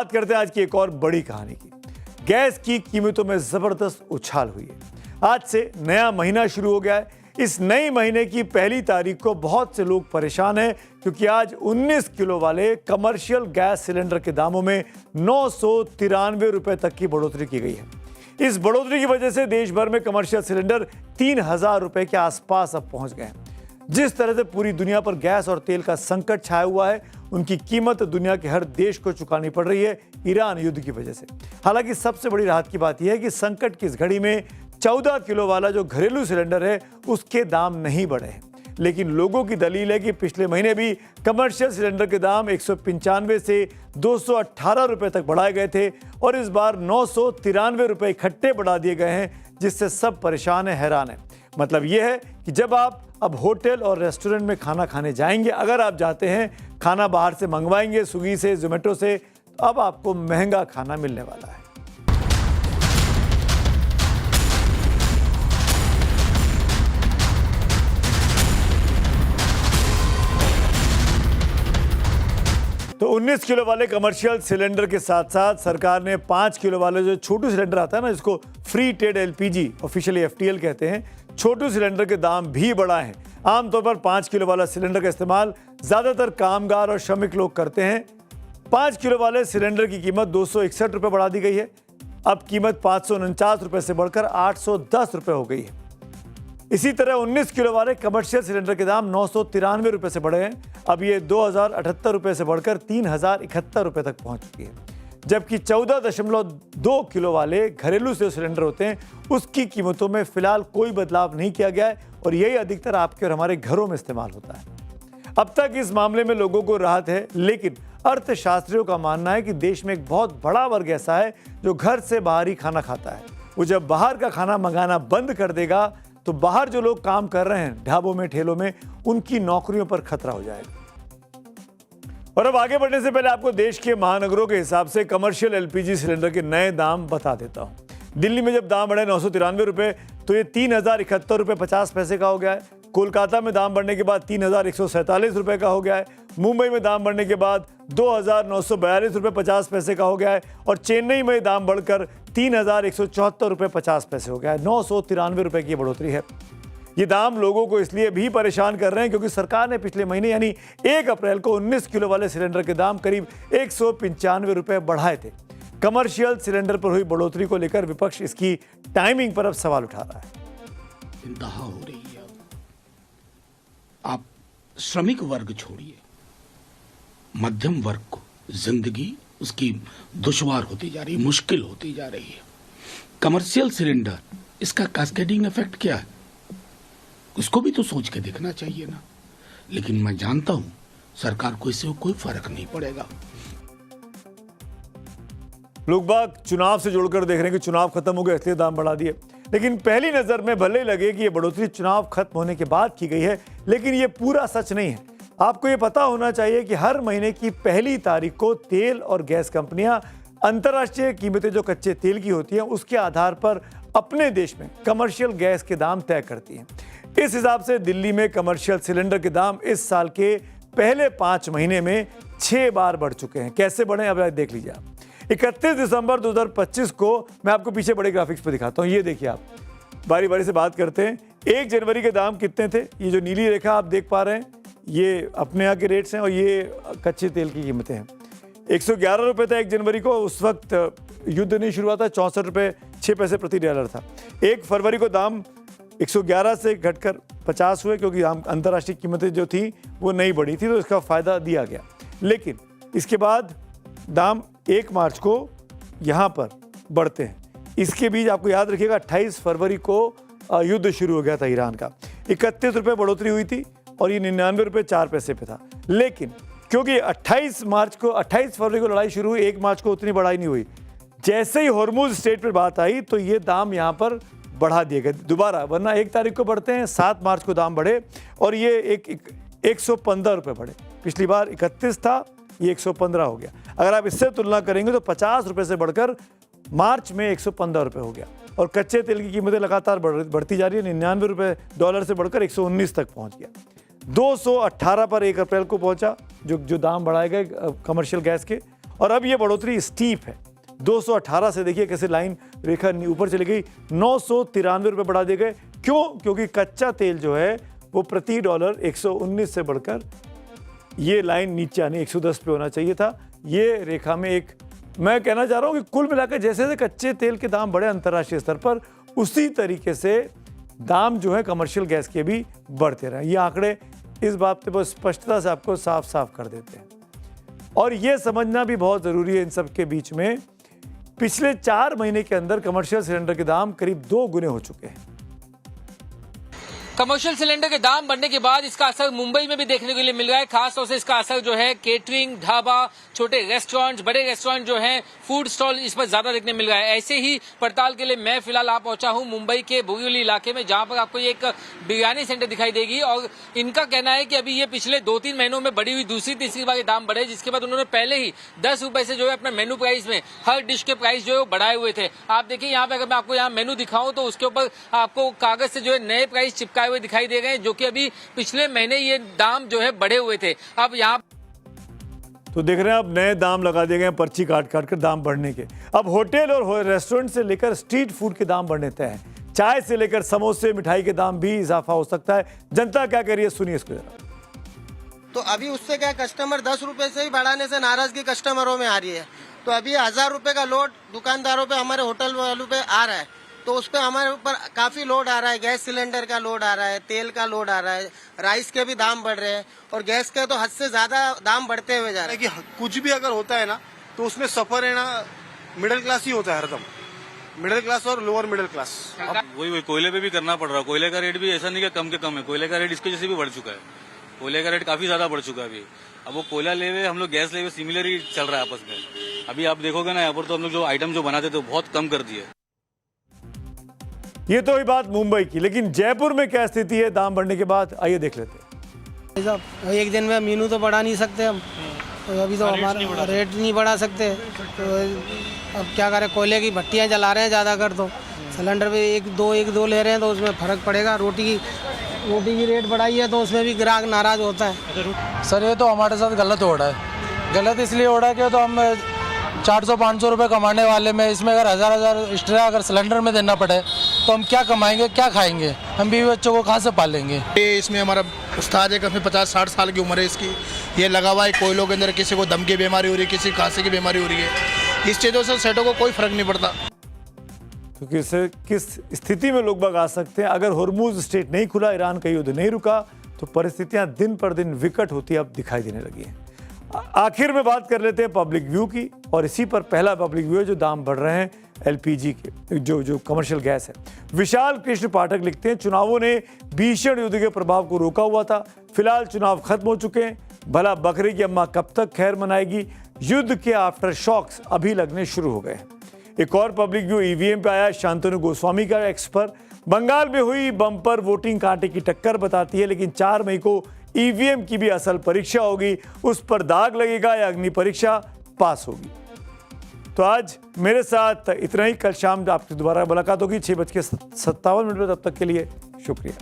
बात करते हैं आज की एक और बड़ी कहानी की। गैस की कीमतों में जबरदस्त उछाल हुई है। आज से नया महीना शुरू हो गया है। इस नए महीने की पहली तारीख को बहुत से लोग परेशान हैं क्योंकि आज 19 किलो वाले कमर्शियल गैस सिलेंडर के दामों में 993 रुपए तक की बढ़ोतरी की गई है। इस बढ़ोतरी की वजह से देश भर में कमर्शियल सिलेंडर 3000 रुपए के आसपास अब पहुंच गए हैं। जिस तरह से पूरी दुनिया पर गैस और तेल का संकट छाया हुआ है, उनकी कीमत दुनिया के हर देश को चुकानी पड़ रही है ईरान युद्ध की वजह से। हालांकि सबसे बड़ी राहत की बात यह है कि संकट की इस घड़ी में 14 किलो वाला जो घरेलू सिलेंडर है उसके दाम नहीं बढ़े हैं। लेकिन लोगों की दलील है कि पिछले महीने भी कमर्शियल सिलेंडर के दाम 195 से 218 रुपए तक बढ़ाए गए थे और इस बार 993 रुपए इकट्ठे बढ़ा दिए गए हैं, जिससे सब परेशान है, हैरान है। मतलब यह है कि जब आप अब होटल और रेस्टोरेंट में खाना खाने जाएंगे, अगर आप जाते हैं खाना बाहर से मंगवाएंगे स्विगी से, जोमेटो से, तो अब आपको महंगा खाना मिलने वाला है। तो 19 किलो वाले कमर्शियल सिलेंडर के साथ साथ सरकार ने 5 किलो वाले जो छोटू सिलेंडर आता है ना, जिसको free trade LPG officially FTL कहते हैं, छोटू सिलेंडर के दाम भी बढ़ाए हैं। आमतौर पर 5 किलो वाला सिलेंडर का इस्तेमाल ज्यादातर कामगार और श्रमिक लोग करते हैं। 5 किलो वाले सिलेंडर की कीमत 261 रुपए बढ़ा दी गई है। अब कीमत 549 रुपए से बढ़कर 810 रुपए हो गई है। इसी तरह 19 किलो वाले कमर्शियल सिलेंडर के दाम 993 रुपए से बढ़े हैं। अब ये 2078 रुपए से बढ़कर 3071 रुपए तक पहुंच चुकी है। जबकि 14.2 किलो वाले घरेलू जो सिलेंडर होते हैं उसकी कीमतों में फिलहाल कोई बदलाव नहीं किया गया है और यही अधिकतर आपके और हमारे घरों में इस्तेमाल होता है। अब तक इस मामले में लोगों को राहत है, लेकिन अर्थशास्त्रियों का मानना है कि देश में एक बहुत बड़ा वर्ग ऐसा है जो घर से बाहर ही खाना खाता है। वो जब बाहर का खाना मंगाना बंद कर देगा तो बाहर जो लोग काम कर रहे हैं ढाबों में, ठेलों में, उनकी नौकरियों पर खतरा हो जाएगा। और अब आगे बढ़ने से पहले आपको देश के महानगरों के हिसाब से कमर्शियल एलपीजी सिलेंडर के नए दाम बता देता हूं। दिल्ली में जब दाम बढ़े 993 रुपए तो ये 3071 रुपए 50 पैसे का हो गया है। कोलकाता में दाम बढ़ने के बाद 3147 रुपए का हो गया है। मुंबई में दाम बढ़ने के बाद 2942 रुपए 50 पैसे का हो गया है और चेन्नई में दाम बढ़कर 3174 रुपए 50 पैसे हो गया है। 993 रुपए की बढ़ोतरी है। ये दाम लोगों को इसलिए भी परेशान कर रहे हैं क्योंकि सरकार ने पिछले महीने यानी 1 अप्रैल को 19 किलो वाले सिलेंडर के दाम करीब 195 रुपए बढ़ाए थे। कमर्शियल सिलेंडर पर हुई बढ़ोतरी को लेकर विपक्ष इसकी टाइमिंग पर अब सवाल उठा रहा है। इंतहा हो रही है। आप श्रमिक वर्ग छोड़िए, मध्यम वर्ग को जिंदगी उसकी दुश्वार होती जा रही है, मुश्किल होती जा रही है। कमर्शियल सिलेंडर, इसका कैस्केडिंग इफेक्ट क्या है, उसको भी तो सोच के देखना चाहिए ना। लेकिन मैं जानता हूं सरकार को इससे कोई फर्क नहीं पड़ेगा। लोग बाग चुनाव से जोड़कर देख रहे हैं कि चुनाव खत्म हो गए इसलिए दाम बढ़ा दिए, लेकिन पहली नजर में भले ही लगे कि ये बढ़ोतरी चुनाव खत्म होने के बाद की गई है, लेकिन ये पूरा सच नहीं है। आपको ये पता होना चाहिए कि हर महीने की पहली तारीख को तेल और गैस कंपनियां अंतर्राष्ट्रीय कीमतें जो कच्चे तेल की होती हैं उसके आधार पर अपने देश में कमर्शियल गैस के दाम तय करती हैं। इस हिसाब से दिल्ली में कमर्शियल सिलेंडर के दाम इस साल के पहले 5 महीने में 6 बार बढ़ चुके हैं। कैसे बढ़े अब देख लीजिए आप। 31 दिसंबर 2025 को मैं आपको पीछे बड़े ग्राफिक्स पे दिखाता हूँ। ये देखिए, आप बारी बारी से बात करते हैं। 1 जनवरी के दाम कितने थे, ये जो नीली रेखा आप देख पा रहे हैं ये अपने यहाँ के रेट्स हैं और ये कच्चे तेल की कीमतें हैं। 111 रुपये था 1 जनवरी को, उस वक्त युद्ध नहीं शुरू हुआ था, 64 रुपये 6 पैसे प्रति डॉलर था। 1 फरवरी को दाम 111 से घटकर 50 हुए क्योंकि अंतर्राष्ट्रीय कीमतें जो थी वो नहीं बढ़ी थी, तो इसका फ़ायदा दिया गया। लेकिन इसके बाद दाम 1 मार्च को यहाँ पर बढ़ते हैं। इसके बीच आपको याद रखिएगा 28 फरवरी को युद्ध शुरू हो गया था ईरान का। 31 रुपये बढ़ोतरी हुई थी और ये 99 रुपये 4 पैसे पे था। लेकिन क्योंकि 28 फरवरी को लड़ाई शुरू हुई, 1 मार्च को उतनी बढ़ाई नहीं हुई। जैसे ही हॉर्मुज स्ट्रेट पर बात आई तो ये दाम यहाँ पर बढ़ा दिए गए दोबारा, वरना 1 तारीख को बढ़ते हैं, 7 मार्च को दाम बढ़े और ये 115 रुपये बढ़े। पिछली बार 31 था, ये 115 हो गया। अगर आप इससे तुलना करेंगे तो 50 रुपये से बढ़कर मार्च में 115 रुपये हो गया। और कच्चे तेल की कीमतें लगातार बढ़ती जा रही है। 99 रुपये डॉलर से बढ़कर 119 तक पहुंच गया। 218 पर 1 अप्रैल को पहुंचा जो दाम बढ़ाए गए कमर्शियल गैस के, और अब ये बढ़ोतरी स्टीप है। 218 से देखिए कैसे लाइन रेखा ऊपर चली गई, 993 रुपये बढ़ा दिए गए। क्यों? क्योंकि कच्चा तेल जो है वो प्रति डॉलर 119 से बढ़कर ये लाइन नीचे आनी 110 पे होना चाहिए था। ये रेखा में एक, मैं कहना चाह रहा हूँ कि कुल मिलाकर जैसे जैसे कच्चे तेल के दाम बढ़े अंतर्राष्ट्रीय स्तर पर, उसी तरीके से दाम जो है कमर्शियल गैस के भी बढ़ते रहे। ये आंकड़े इस बात पे बहुत स्पष्टता से आपको साफ साफ कर देते हैं। और ये समझना भी बहुत ज़रूरी है इन सब के बीच में, पिछले 4 महीने के अंदर कमर्शियल सिलेंडर के दाम करीब 2 गुने हो चुके हैं। कमर्शियल सिलेंडर के दाम बढ़ने के बाद इसका असर मुंबई में भी देखने के लिए मिल रहा है। खासतौर से इसका असर जो है केटरिंग, ढाबा, छोटे रेस्टोरेंट, बड़े रेस्टोरेंट जो हैं, फूड स्टॉल, इस पर ज्यादा देखने मिल रहा है। ऐसे ही पड़ताल के लिए मैं फिलहाल आ पहुंचा हूं मुंबई के बोरीवली इलाके में, जहां पर आपको एक बिरयानी सेंटर दिखाई देगी। और इनका कहना है कि अभी ये पिछले 2-3 महीनों में बढ़ी हुई दूसरी तीसरी बार ये दाम बढ़े, जिसके बाद उन्होंने पहले ही 10 रुपए से जो है अपने मेनू प्राइस में हर डिश के प्राइस जो है वो बढ़ाए हुए थे। आप देखिए यहाँ पे, अगर मैं आपको यहाँ मेनू दिखाऊं तो उसके ऊपर आपको कागज से जो है नए प्राइस चिपकाए हुए दिखाई दे रहे हैं, जो कि अभी पिछले महीने ये दाम जो है बढ़े हुए थे। अब यहाँ तो देख रहे हैं अब नए दाम लगा दिए गए हैं पर्ची काट काट कर दाम बढ़ने के। अब होटल और रेस्टोरेंट से लेकर स्ट्रीट फूड के दाम बढ़ने तय हैं। चाय से लेकर समोसे, मिठाई के दाम भी इजाफा हो सकता है। जनता क्या कह रही है, सुनिए इसको जरा। तो अभी उससे क्या, कस्टमर 10 रुपए से ही बढ़ाने से नाराजगी कस्टमरों में आ रही है। तो अभी 1000 रुपए का लोड दुकानदारों पे, हमारे होटल वालों पे आ रहा है, तो उस पे हमारे ऊपर काफी लोड आ रहा है। गैस सिलेंडर का लोड आ रहा है, तेल का लोड आ रहा है, राइस के भी दाम बढ़ रहे हैं, और गैस के तो हद से ज्यादा दाम बढ़ते हुए जा रहे हैं। कि कुछ भी अगर होता है ना, तो उसमें सफर है ना, मिडिल क्लास ही होता है हरदम, मिडिल क्लास और लोअर मिडिल क्लास। वही कोयले पे भी करना पड़ रहा है। कोयले का रेट भी ऐसा नहीं कि कम के कम है, कोयले का रेट इसके जैसे भी बढ़ चुका है। कोयले का रेट काफी ज्यादा बढ़ चुका है अभी। अब वो कोयला ले हुए, हम लोग गैस ले हुए, सिमिलर ही चल रहा है आपस में। अभी आप देखोगे ना, यहाँ पर तो हम लोग जो आइटम जो बनाते थे बहुत कम कर दिए। ये तो हुई बात मुंबई की, लेकिन जयपुर में क्या स्थिति है दाम बढ़ने के बाद, आइए देख लेते हैं। साहब एक दिन में मीनू तो बढ़ा नहीं सकते हम, तो अभी तो हमारा रेट नहीं बढ़ा सकते। तो अब क्या करें, कोयले की भट्टियाँ जला रहे हैं ज़्यादा कर, तो सिलेंडर पे एक दो ले रहे हैं, तो उसमें फ़र्क पड़ेगा। रोटी की रेट बढ़ाई है तो उसमें भी ग्राहक नाराज़ होता है। सर ये तो हमारे साथ गलत हो रहा है। गलत इसलिए हो रहा है कि तो हम 400-500 रुपये कमाने वाले में, इसमें अगर 1000 एक्स्ट्रा अगर सिलेंडर में देना पड़े तो हम क्या कमाएंगे, क्या खाएंगे, हम बीवी बच्चों को कहाँ से पालेंगे। ये इसमें हमारा उस्ताद है, काफी 50-60 साल की उम्र है इसकी, ये लगा हुआ है कोयलों के अंदर। किसी को दम की बीमारी हो रही है, किसी खांसी की बीमारी हो रही है। इस चीज़ों से सेटों को कोई फर्क नहीं पड़ता। तो किस स्थिति में लोग बाग आ सकते हैं अगर हुर्मुज स्ट्रेट नहीं खुला, ईरान का युद्ध नहीं रुका, तो परिस्थितियां दिन पर दिन विकट होती अब दिखाई देने लगी हैं। आखिर में बात कर लेते हैं पब्लिक व्यू की, और इसी पर पहला पब्लिक व्यू है जो दाम बढ़ रहे हैं एलपीजी के, जो कमर्शियल गैस है। विशाल कृष्ण पाठक लिखते हैं, चुनावों ने भीषण युद्ध के प्रभाव को रोका हुआ था, फिलहाल चुनाव खत्म हो चुके हैं, भला बकरी की अम्मा कब तक खैर मनाएगी, युद्ध के आफ्टर शॉक्स अभी लगने शुरू हो गए हैं। एक और पब्लिक व्यू ईवीएम पे आया, शांतनु गोस्वामी का एक्स पर। बंगाल में हुई बम्पर वोटिंग कांटे की टक्कर बताती है, लेकिन 4 मई को ईवीएम की भी असल परीक्षा होगी, उस पर दाग लगेगा या अग्नि परीक्षा पास होगी। तो आज मेरे साथ इतना ही, कल शाम आपकी दोबारा मुलाकात होगी 6:57 पर। तब तक के लिए शुक्रिया।